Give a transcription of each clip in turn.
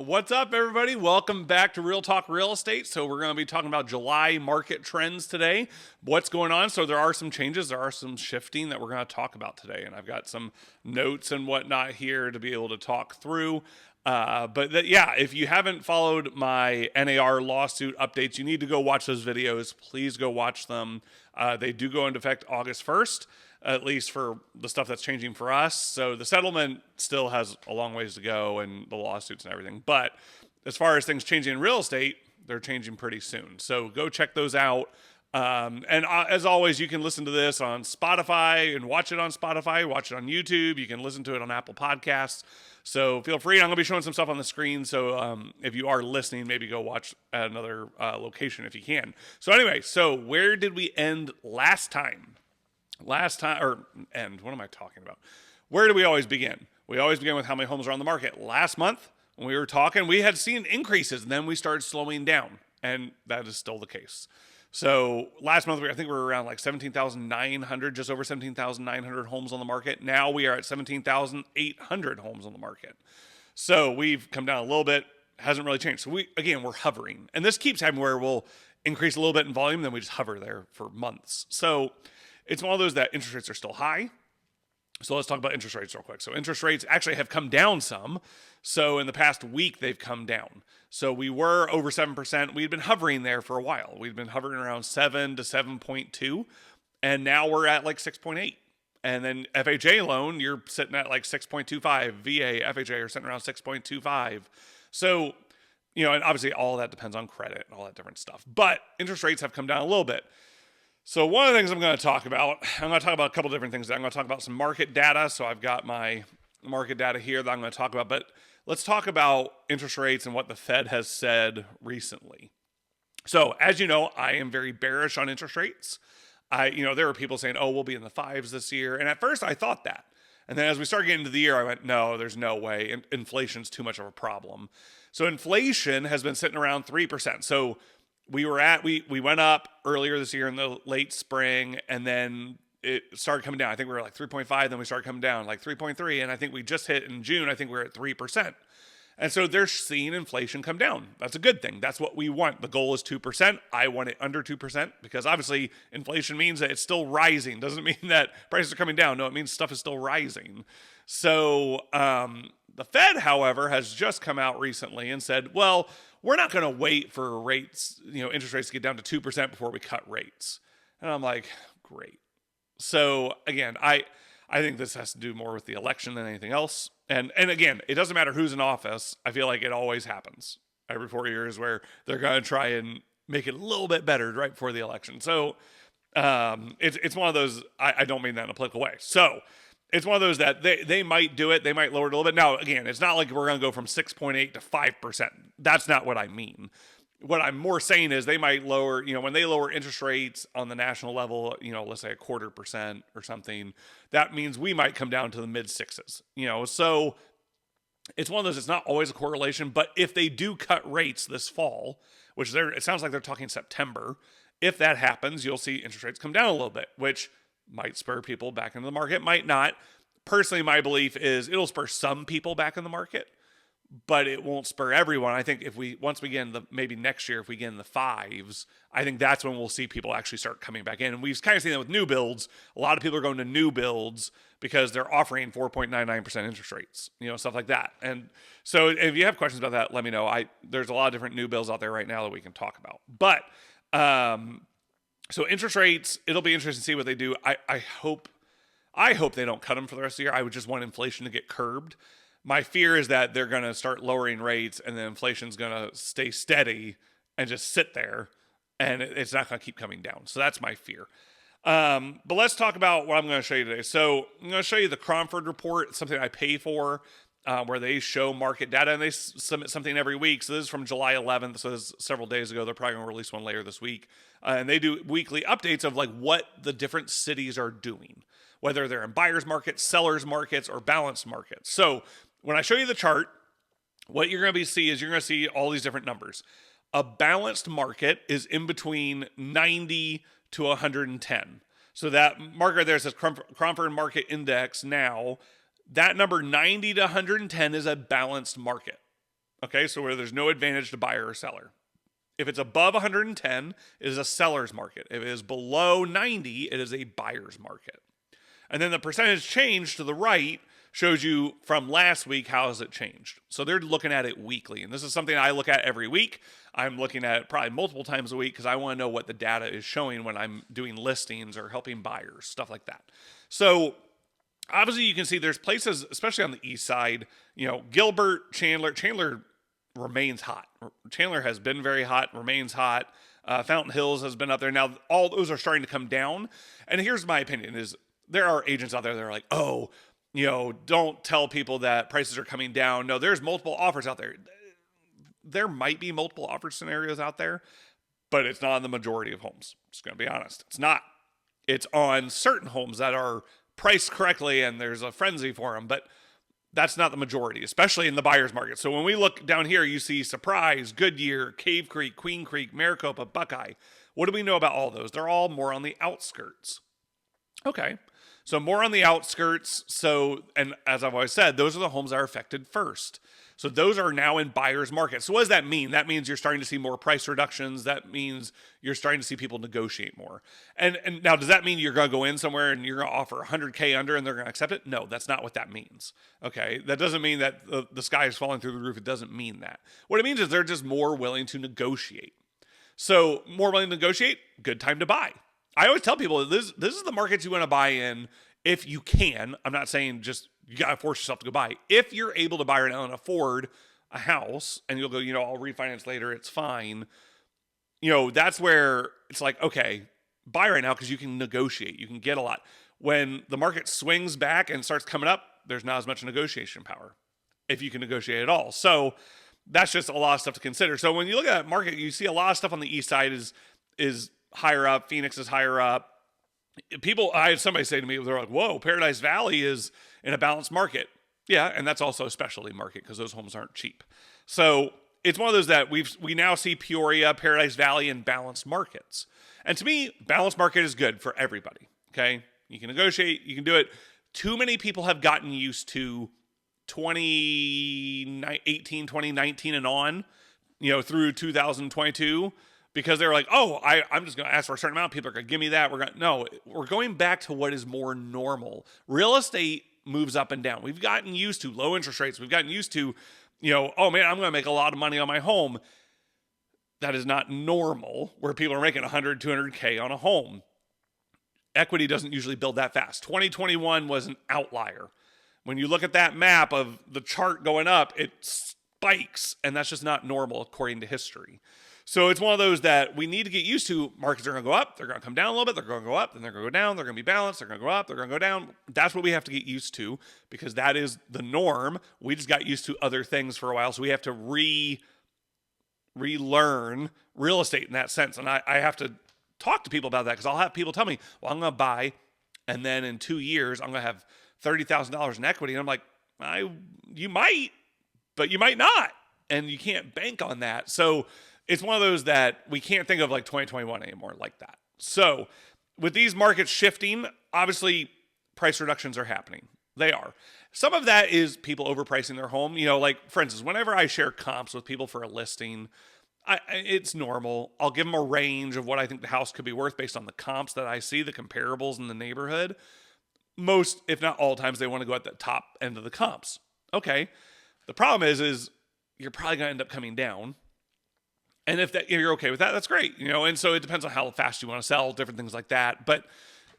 What's up, everybody? Welcome back to Real Talk Real Estate. So we're going to be talking about July market trends today. What's going on? So there are some changes. There are some shifting that we're going to talk about today. And I've got some notes and whatnot here to be able to talk through. If you haven't followed my NAR lawsuit updates, you need to go watch those videos. Please go watch them. They do go into effect August 1st. At least for the stuff that's changing for us. So the settlement still has a long ways to go and the lawsuits and everything. But as far as things changing in real estate, they're changing pretty soon. So go check those out. As always, you can listen to this on Spotify and watch it on Spotify, watch it on YouTube. You can listen to it on Apple Podcasts. So feel free. I'm going to be showing some stuff on the screen. So if you are listening, maybe go watch at another location if you can. So anyway, so where did we end last time? What am I talking about? Where do we always begin? We always begin with how many homes are on the market. Last month, when we were talking, we had seen increases, and then we started slowing down, and that is still the case. So last month, I think we were around like 17,900, just over 17,900 homes on the market. Now we are at 17,800 homes on the market. So we've come down a little bit, hasn't really changed. So we're hovering, and this keeps happening where we'll increase a little bit in volume, then we just hover there for months. So it's one of those that interest rates are still high. So let's talk about interest rates real quick. So interest rates actually have come down some. So in the past week, they've come down. So we were over 7%. We'd been hovering there for a while. We'd been hovering around 7 to 7.2. And now we're at like 6.8. And then FHA loan, you're sitting at like 6.25. VA, FHA are sitting around 6.25. So, and obviously all that depends on credit and all that different stuff. But interest rates have come down a little bit. So one of the things I'm going to talk about a couple different things. I'm going to talk about some market data. So I've got my market data here that I'm going to talk about. But let's talk about interest rates and what the Fed has said recently. So as you know, I am very bearish on interest rates. There were people saying, oh, we'll be in the 5s this year. And at first I thought that. And then as we started getting into the year, I went, no, there's no way. Inflation's too much of a problem. So inflation has been sitting around 3%. So we went up earlier this year in the late spring, and then it started coming down. I think we were like 3.5, then we started coming down like 3.3, and I think we just hit in June, I think we're at 3%. And so they're seeing inflation come down. That's a good thing. That's what we want. The goal is 2%. I want it under 2% because obviously inflation means that it's still rising. Doesn't mean that prices are coming down. No, it means stuff is still rising. So the Fed, however, has just come out recently and said, well, we're not going to wait for rates, interest rates to get down to 2% before we cut rates. And I'm like, great. So again, I think this has to do more with the election than anything else. And again, it doesn't matter who's in office. I feel like it always happens every 4 years where they're going to try and make it a little bit better right before the election. So it's one of those, I don't mean that in a political way. So it's one of those that they might do it. They might lower it a little bit. Now, again, it's not like we're going to go from 6.8 to 5%. That's not what I mean. What I'm more saying is they might lower, when they lower interest rates on the national level, let's say 0.25% or something, that means we might come down to the mid 6s, So it's one of those, it's not always a correlation, but if they do cut rates this fall, which it sounds like they're talking September, if that happens, you'll see interest rates come down a little bit, which might spur people back into the market, might not. Personally, my belief is it'll spur some people back in the market, but it won't spur everyone. I think once we get in maybe next year, if we get in the 5s, I think that's when we'll see people actually start coming back in. And we've kind of seen that with new builds. A lot of people are going to new builds because they're offering 4.99% interest rates, stuff like that. And so if you have questions about that, let me know. There's a lot of different new builds out there right now that we can talk about. But so interest rates, it'll be interesting to see what they do. I hope they don't cut them for the rest of the year. I would just want inflation to get curbed. My fear is that they're going to start lowering rates and then inflation's going to stay steady and just sit there and it's not going to keep coming down. So that's my fear. But let's talk about what I'm going to show you today. So I'm going to show you the Cromford report. It's something I pay for where they show market data and they submit something every week. So this is from July 11th. So this is several days ago. They're probably going to release one later this week. And they do weekly updates of like what the different cities are doing, whether they're in buyer's markets, seller's markets, or balanced markets. So when I show you the chart, what you're going to see all these different numbers. A balanced market is in between 90 to 110. So that marker there says Cromford Market Index now. That number 90 to 110 is a balanced market. Okay, so where there's no advantage to buyer or seller. If it's above 110, it is a seller's market. If it is below 90, it is a buyer's market. And then the percentage change to the right shows you from last week how has it changed. So they're looking at it weekly. And this is something I look at every week. I'm looking at it probably multiple times a week because I want to know what the data is showing when I'm doing listings or helping buyers, stuff like that. So obviously you can see there's places, especially on the east side, Gilbert, Chandler remains hot. Chandler has been very hot, remains hot. Fountain Hills has been up there. Now, all those are starting to come down. And here's my opinion is there are agents out there that are like, oh, don't tell people that prices are coming down. No, there's multiple offers out there. There might be multiple offer scenarios out there, but it's not on the majority of homes. Just going to be honest. It's not. It's on certain homes that are priced correctly and there's a frenzy for them, but that's not the majority, especially in the buyer's market. So when we look down here, you see Surprise, Goodyear, Cave Creek, Queen Creek, Maricopa, Buckeye. What do we know about all those? They're all more on the outskirts. Okay. So more on the outskirts. So, and as I've always said, those are the homes that are affected first. So those are now in buyer's market. So what does that mean? That means you're starting to see more price reductions. That means you're starting to see people negotiate more. And now, does that mean you're going to go in somewhere and you're going to offer 100K under and they're going to accept it? No, that's not what that means. Okay. That doesn't mean that the sky is falling through the roof. It doesn't mean that. What it means is they're just more willing to negotiate. So more willing to negotiate, good time to buy. I always tell people this is the markets you want to buy in if you can. I'm not saying just you got to force yourself to go buy. If you're able to buy right now and afford a house and you'll go, I'll refinance later, it's fine. That's where it's like, okay, buy right now because you can negotiate. You can get a lot. When the market swings back and starts coming up, there's not as much negotiation power if you can negotiate at all. So that's just a lot of stuff to consider. So when you look at that market, you see a lot of stuff on the east side is higher up. Phoenix is higher up. I had somebody say to me, they're like, whoa, Paradise Valley is in a balanced market. Yeah, and that's also a specialty market because those homes aren't cheap. So it's one of those that we now see Peoria, Paradise Valley in balanced markets. And to me, balanced market is good for everybody, okay? You can negotiate, you can do it. Too many people have gotten used to 2018, 2019 and on, through 2022. Because they're like, oh, I'm just going to ask for a certain amount. People are going to give me that. We're going back to what is more normal. Real estate moves up and down. We've gotten used to low interest rates. We've gotten used to, oh man, I'm going to make a lot of money on my home. That is not normal where people are making 100, 200K on a home. Equity doesn't usually build that fast. 2021 was an outlier. When you look at that map of the chart going up, it spikes, and that's just not normal according to history. So it's one of those that we need to get used to. Markets are going to go up. They're going to come down a little bit. They're going to go up. Then they're going to go down. They're going to be balanced. They're going to go up. They're going to go down. That's what we have to get used to because that is the norm. We just got used to other things for a while. So we have to relearn real estate in that sense. And I have to talk to people about that because I'll have people tell me, well, I'm going to buy. And then in 2 years, I'm going to have $30,000 in equity. And I'm like, you might, but you might not. And you can't bank on that. So it's one of those that we can't think of like 2021 anymore like that. So with these markets shifting, obviously price reductions are happening. They are. Some of that is people overpricing their home. Like for instance, whenever I share comps with people for a listing, it's normal. I'll give them a range of what I think the house could be worth based on the comps that I see, the comparables in the neighborhood. Most, if not all times, they want to go at the top end of the comps. Okay. The problem is you're probably going to end up coming down. And if you're okay with that, that's great, And so it depends on how fast you want to sell, different things like that. But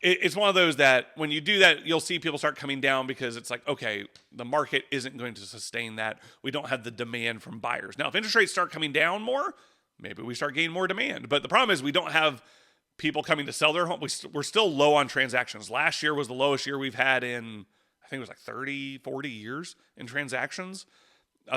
it's one of those that when you do that, you'll see people start coming down because it's like, okay, the market isn't going to sustain that. We don't have the demand from buyers. Now, if interest rates start coming down more, maybe we start gaining more demand. But the problem is we don't have people coming to sell their home. We're still low on transactions. Last year was the lowest year we've had in, I think it was like 30, 40 years in transactions.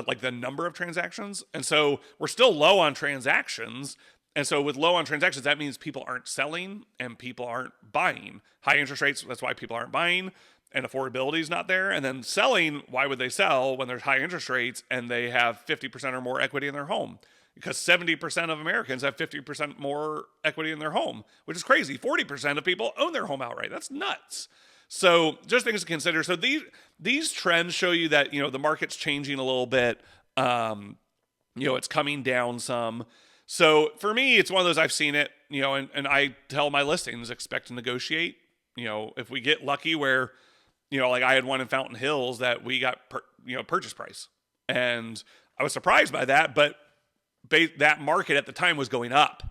Like the number of transactions. And so we're still low on transactions. And so with low on transactions, that means people aren't selling and people aren't buying. High interest rates, that's why people aren't buying, and affordability is not there. And then selling, why would they sell when there's high interest rates and they have 50% or more equity in their home? Because 70% of Americans have 50% more equity in their home, which is crazy. 40% of people own their home outright. That's nuts. So just things to consider. So these trends show you that, the market's changing a little bit. It's coming down some. So for me, it's one of those, I've seen it, and I tell my listings, expect to negotiate. If we get lucky where, like I had one in Fountain Hills that we got, purchase price. And I was surprised by that, but that market at the time was going up.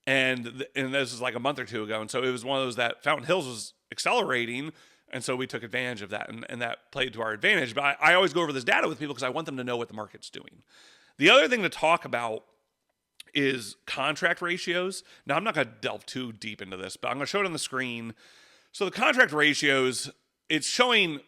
And this is like a month or two ago. And so it was one of those that Fountain Hills was accelerating. And so we took advantage of that, and that played to our advantage. But I always go over this data with people because I want them to know what the market's doing. The other thing to talk about is contract ratios. Now, I'm not going to delve too deep into this, but I'm going to show it on the screen. So the contract ratios, it's showing,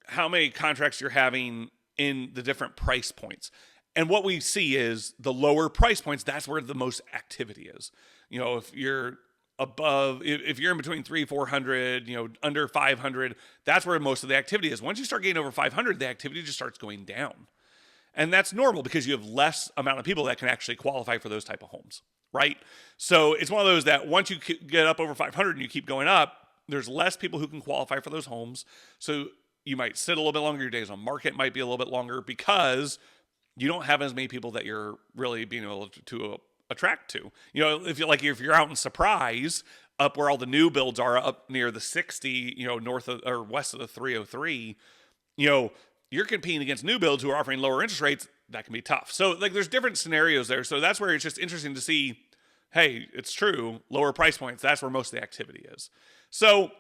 how many contracts you're having in the different price points. And what we see is the lower price points, that's where the most activity is. If you're if you're in between 300-400, under 500, that's where most of the activity is. Once you start getting over 500, the activity just starts going down. And that's normal because you have less amount of people that can actually qualify for those type of homes, right? So it's one of those that once you get up over 500 and you keep going up, there's less people who can qualify for those homes. So you might sit a little bit longer. Your days on market might be a little bit longer because you don't have as many people that you're really being able to attract to. If you're out in Surprise, up where all the new builds are, up near the 60, north of or west of the 303, you're competing against new builds who are offering lower interest rates. That can be tough. So there's different scenarios there. So that's where it's just interesting to see, hey, it's true, lower price points, that's where most of the activity is. So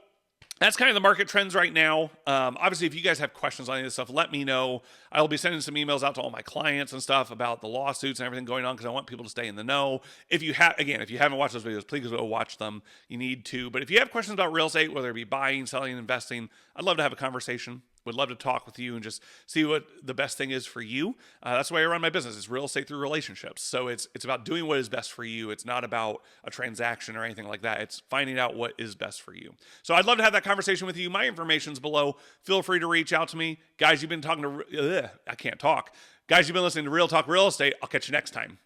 that's kind of the market trends right now. Obviously, if you guys have questions on any of this stuff, let me know. I'll be sending some emails out to all my clients and stuff about the lawsuits and everything going on because I want people to stay in the know. If you haven't watched those videos, please go watch them. You need to. But if you have questions about real estate, whether it be buying, selling, investing, I'd love to have a conversation. Would love to talk with you and just see what the best thing is for you. That's the way I run my business. It's real estate through relationships. So it's about doing what is best for you. It's not about a transaction or anything like that. It's finding out what is best for you. So I'd love to have that conversation with you. My information's below. Feel free to reach out to me. Guys, you've been talking to... I can't talk. Guys, you've been listening to Real Talk Real Estate. I'll catch you next time.